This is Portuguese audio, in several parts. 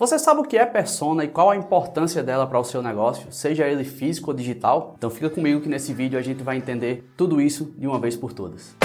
Você sabe o que é persona e qual a importância dela para o seu negócio, seja ele físico ou digital? Então fica comigo que nesse vídeo a gente vai entender tudo isso de uma vez por todas.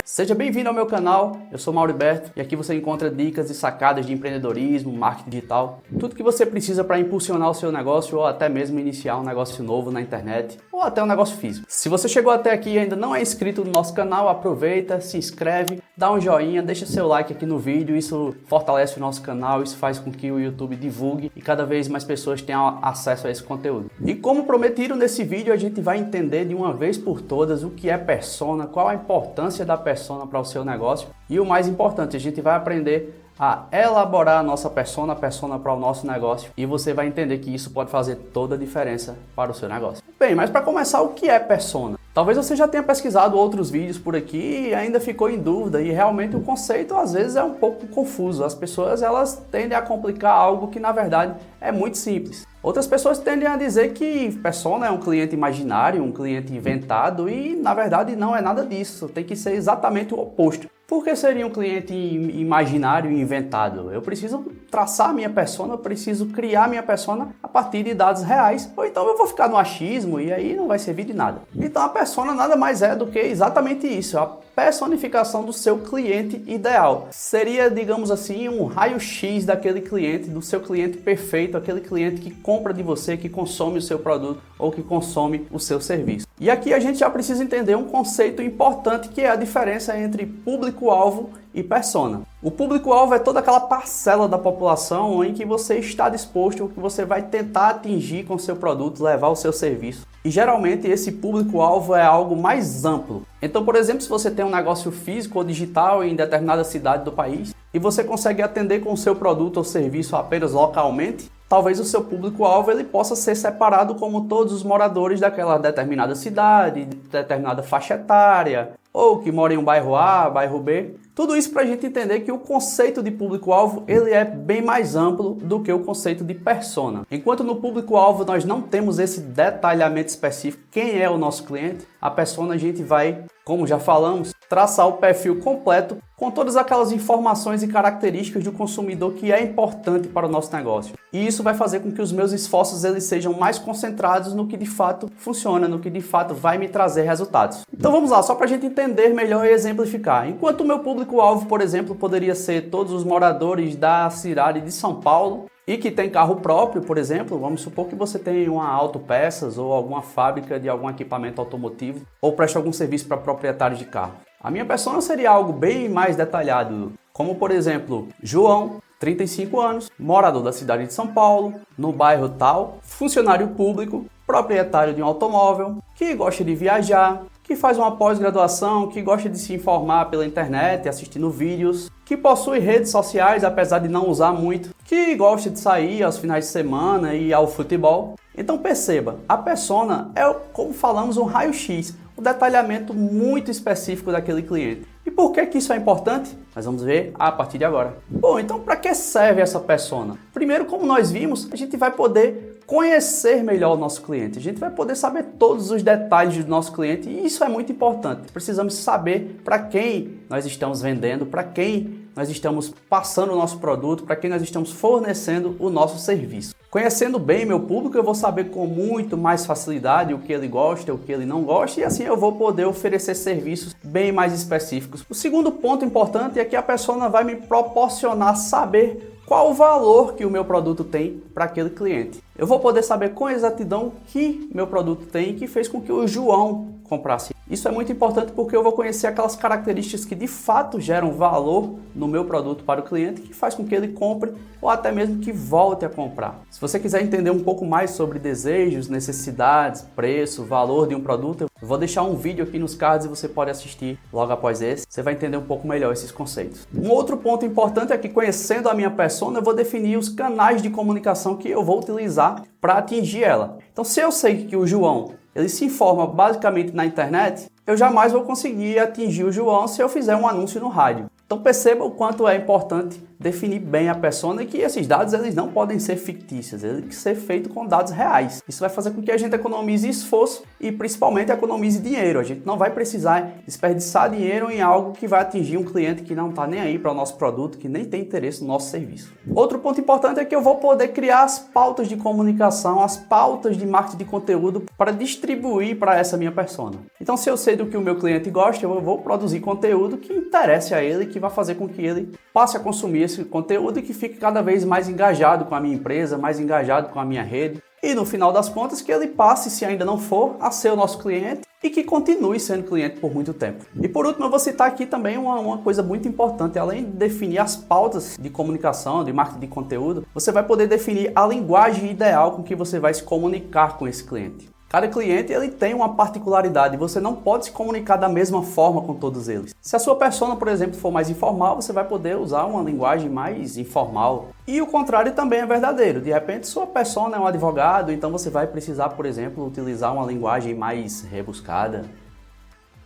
Seja bem-vindo ao meu canal, eu sou Mauriberto e aqui você encontra dicas e sacadas de empreendedorismo, marketing digital, tudo que você precisa para impulsionar o seu negócio ou até mesmo iniciar um negócio novo na internet ou até um negócio físico. Se você chegou até aqui e ainda não é inscrito no nosso canal, aproveita, se inscreve, dá um joinha, deixa seu like aqui no vídeo, isso fortalece o nosso canal, isso faz com que o YouTube divulgue e cada vez mais pessoas tenham acesso a esse conteúdo. E como prometido nesse vídeo, a gente vai entender de uma vez por todas o que é persona, qual a importância da persona para o seu negócio e o mais importante, a gente vai aprender a elaborar a nossa persona para o nosso negócio e você vai entender que isso pode fazer toda a diferença para o seu negócio. Bem, mas para começar, o que é persona? Talvez você já tenha pesquisado outros vídeos por aqui e ainda ficou em dúvida e realmente o conceito às vezes é um pouco confuso. As pessoas elas tendem a complicar algo que na verdade é muito simples. Outras pessoas tendem a dizer que persona é um cliente imaginário, um cliente inventado e na verdade não é nada disso, tem que ser exatamente o oposto. Por que seria um cliente imaginário e inventado? Eu preciso traçar minha persona, eu preciso criar minha persona a partir de dados reais, ou então eu vou ficar no achismo e aí não vai servir de nada. Então a persona nada mais é do que exatamente isso, a personificação do seu cliente ideal. Seria, digamos assim, um raio-x daquele cliente, do seu cliente perfeito, aquele cliente que compra de você, que consome o seu produto ou que consome o seu serviço. E aqui a gente já precisa entender um conceito importante que é a diferença entre público-alvo e persona. O público-alvo é toda aquela parcela da população em que você está disposto, que você vai tentar atingir com o seu produto, levar o seu serviço. E geralmente esse público-alvo é algo mais amplo. Então, por exemplo, se você tem um negócio físico ou digital em determinada cidade do país e você consegue atender com o seu produto ou serviço apenas localmente, talvez o seu público-alvo ele possa ser separado como todos os moradores daquela determinada cidade, de determinada faixa etária, ou que mora em um bairro A, bairro B. Tudo isso para a gente entender que o conceito de público-alvo ele é bem mais amplo do que o conceito de persona. Enquanto no público-alvo nós não temos esse detalhamento específico, quem é o nosso cliente, a persona a gente vai, como já falamos, traçar o perfil completo com todas aquelas informações e características do consumidor que é importante para o nosso negócio. E isso vai fazer com que os meus esforços eles sejam mais concentrados no que de fato funciona, no que de fato vai me trazer resultados. Então vamos lá, só para a gente entender melhor e exemplificar. Enquanto o meu público-alvo, por exemplo, poderia ser todos os moradores da cidade de São Paulo e que tem carro próprio, por exemplo, vamos supor que você tem uma autopeças ou alguma fábrica de algum equipamento automotivo ou presta algum serviço para proprietários de carro. A minha persona seria algo bem mais detalhado, como por exemplo, João, 35 anos, morador da cidade de São Paulo, no bairro tal, funcionário público, proprietário de um automóvel, que gosta de viajar, que faz uma pós-graduação, que gosta de se informar pela internet, assistindo vídeos, que possui redes sociais, apesar de não usar muito, que gosta de sair aos finais de semana e ir ao futebol. Então perceba, a persona é, como falamos, um raio-x, um detalhamento muito específico daquele cliente. E por que isso é importante? Nós vamos ver a partir de agora. Bom, então para que serve essa persona? Primeiro, como nós vimos, a gente vai poder conhecer melhor o nosso cliente. A gente vai poder saber todos os detalhes do nosso cliente e isso é muito importante. Precisamos saber para quem nós estamos vendendo, para quem nós estamos passando o nosso produto, para quem nós estamos fornecendo o nosso serviço. Conhecendo bem meu público, eu vou saber com muito mais facilidade o que ele gosta, o que ele não gosta e assim eu vou poder oferecer serviços bem mais específicos. O segundo ponto importante é que a persona vai me proporcionar saber qual o valor que o meu produto tem para aquele cliente. Eu vou poder saber com exatidão o que meu produto tem e que fez com que o João comprasse. Isso é muito importante porque eu vou conhecer aquelas características que de fato geram valor no meu produto para o cliente, que faz com que ele compre ou até mesmo que volte a comprar. Se você quiser entender um pouco mais sobre desejos, necessidades, preço, valor de um produto, eu vou deixar um vídeo aqui nos cards e você pode assistir logo após esse. Você vai entender um pouco melhor esses conceitos. Um outro ponto importante é que conhecendo a minha persona, eu vou definir os canais de comunicação que eu vou utilizar para atingir ela. Então, se eu sei que o João ele se informa basicamente na internet, eu jamais vou conseguir atingir o João se eu fizer um anúncio no rádio. Então perceba o quanto é importante definir bem a persona e que esses dados eles não podem ser fictícios, eles têm que ser feitos com dados reais. Isso vai fazer com que a gente economize esforço e principalmente economize dinheiro. A gente não vai precisar desperdiçar dinheiro em algo que vai atingir um cliente que não está nem aí para o nosso produto, que nem tem interesse no nosso serviço. Outro ponto importante é que eu vou poder criar as pautas de comunicação, as pautas de marketing de conteúdo para distribuir para essa minha persona. Então, se eu sei do que o meu cliente gosta, eu vou produzir conteúdo que interesse a ele, que vai fazer com que ele passe a consumir esse conteúdo e que fique cada vez mais engajado com a minha empresa, mais engajado com a minha rede. E no final das contas, que ele passe, se ainda não for, a ser o nosso cliente e que continue sendo cliente por muito tempo. E por último, eu vou citar aqui também uma coisa muito importante. Além de definir as pautas de comunicação, de marketing de conteúdo, você vai poder definir a linguagem ideal com que você vai se comunicar com esse cliente. Cada cliente ele tem uma particularidade, você não pode se comunicar da mesma forma com todos eles. Se a sua persona, por exemplo, for mais informal, você vai poder usar uma linguagem mais informal. E o contrário também é verdadeiro. De repente, sua persona é um advogado, então você vai precisar, por exemplo, utilizar uma linguagem mais rebuscada.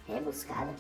Rebuscada?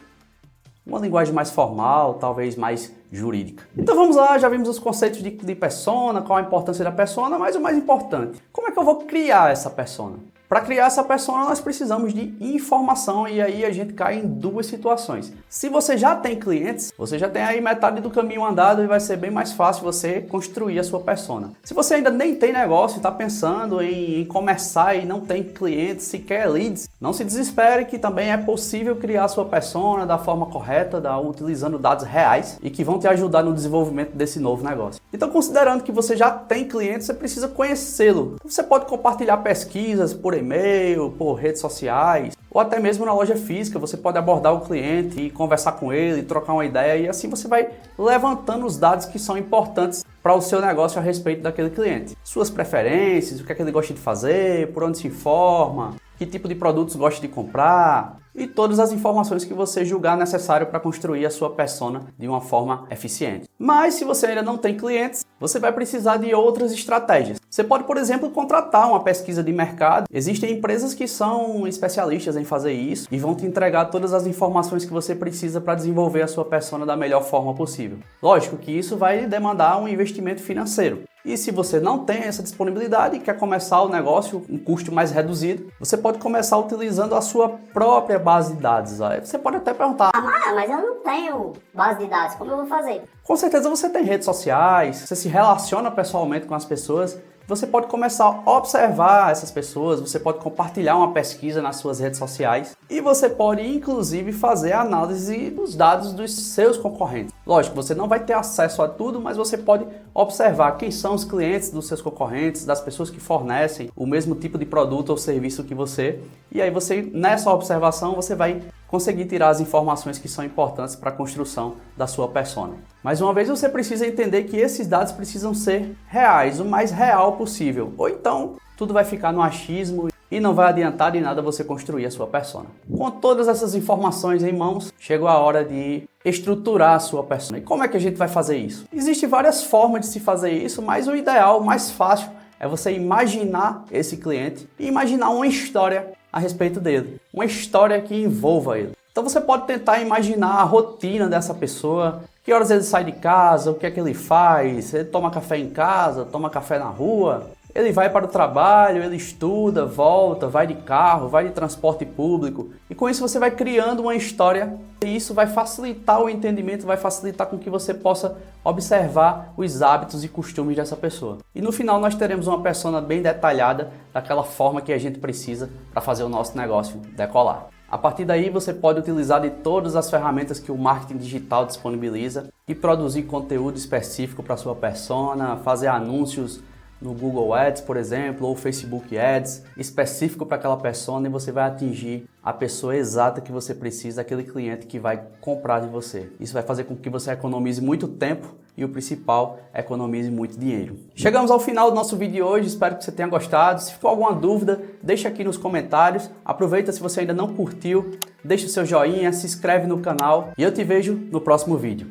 Uma linguagem mais formal, talvez mais jurídica. Então vamos lá, já vimos os conceitos de persona, qual a importância da persona, mas o mais importante, como é que eu vou criar essa persona? Para criar essa persona, nós precisamos de informação e aí a gente cai em duas situações. Se você já tem clientes, você já tem aí metade do caminho andado e vai ser bem mais fácil você construir a sua persona. Se você ainda nem tem negócio e está pensando em começar e não tem clientes, sequer leads, não se desespere que também é possível criar a sua persona da forma correta, utilizando dados reais e que vão te ajudar no desenvolvimento desse novo negócio. Então, considerando que você já tem clientes, você precisa conhecê-lo. Você pode compartilhar pesquisas por e-mail, por redes sociais, ou até mesmo na loja física. Você pode abordar o cliente e conversar com ele, trocar uma ideia e assim você vai levantando os dados que são importantes para o seu negócio a respeito daquele cliente. Suas preferências, o que é que ele gosta de fazer, por onde se informa, que tipo de produtos gosta de comprar e todas as informações que você julgar necessário para construir a sua persona de uma forma eficiente. Mas se você ainda não tem clientes, você vai precisar de outras estratégias. Você pode, por exemplo, contratar uma pesquisa de mercado. Existem empresas que são especialistas em fazer isso e vão te entregar todas as informações que você precisa para desenvolver a sua persona da melhor forma possível. Lógico que isso vai demandar um investimento financeiro. E se você não tem essa disponibilidade e quer começar o negócio com um custo mais reduzido, você pode começar utilizando a sua própria base de dados. Aí você pode até perguntar: mas eu não tenho base de dados, como eu vou fazer? Com certeza você tem redes sociais, você se relaciona pessoalmente com as pessoas. Você pode começar a observar essas pessoas, você pode compartilhar uma pesquisa nas suas redes sociais e você pode inclusive fazer a análise dos dados dos seus concorrentes. Lógico, você não vai ter acesso a tudo, mas você pode observar quem são os clientes dos seus concorrentes, das pessoas que fornecem o mesmo tipo de produto ou serviço que você. E aí nessa observação, você vai conseguir tirar as informações que são importantes para a construção da sua persona. Mais uma vez, você precisa entender que esses dados precisam ser reais, o mais real possível. Ou então, tudo vai ficar no achismo e não vai adiantar de nada você construir a sua persona. Com todas essas informações em mãos, chegou a hora de estruturar a sua persona. E como é que a gente vai fazer isso? Existem várias formas de se fazer isso, mas o ideal, o mais fácil, é você imaginar esse cliente e imaginar uma história a respeito dele. Uma história que envolva ele. Então você pode tentar imaginar a rotina dessa pessoa, que horas ele sai de casa, o que é que ele faz, ele toma café em casa, toma café na rua, ele vai para o trabalho, ele estuda, volta, vai de carro, vai de transporte público. E com isso você vai criando uma história e isso vai facilitar o entendimento, vai facilitar com que você possa observar os hábitos e costumes dessa pessoa. E no final nós teremos uma persona bem detalhada, daquela forma que a gente precisa para fazer o nosso negócio decolar. A partir daí você pode utilizar de todas as ferramentas que o marketing digital disponibiliza e produzir conteúdo específico para sua persona, fazer anúncios no Google Ads, por exemplo, ou Facebook Ads, específico para aquela persona, e você vai atingir a pessoa exata que você precisa, aquele cliente que vai comprar de você. Isso vai fazer com que você economize muito tempo e o principal, economize muito dinheiro. Chegamos ao final do nosso vídeo de hoje, espero que você tenha gostado. Se ficou alguma dúvida, deixa aqui nos comentários. Aproveita, se você ainda não curtiu, deixa o seu joinha, se inscreve no canal e eu te vejo no próximo vídeo.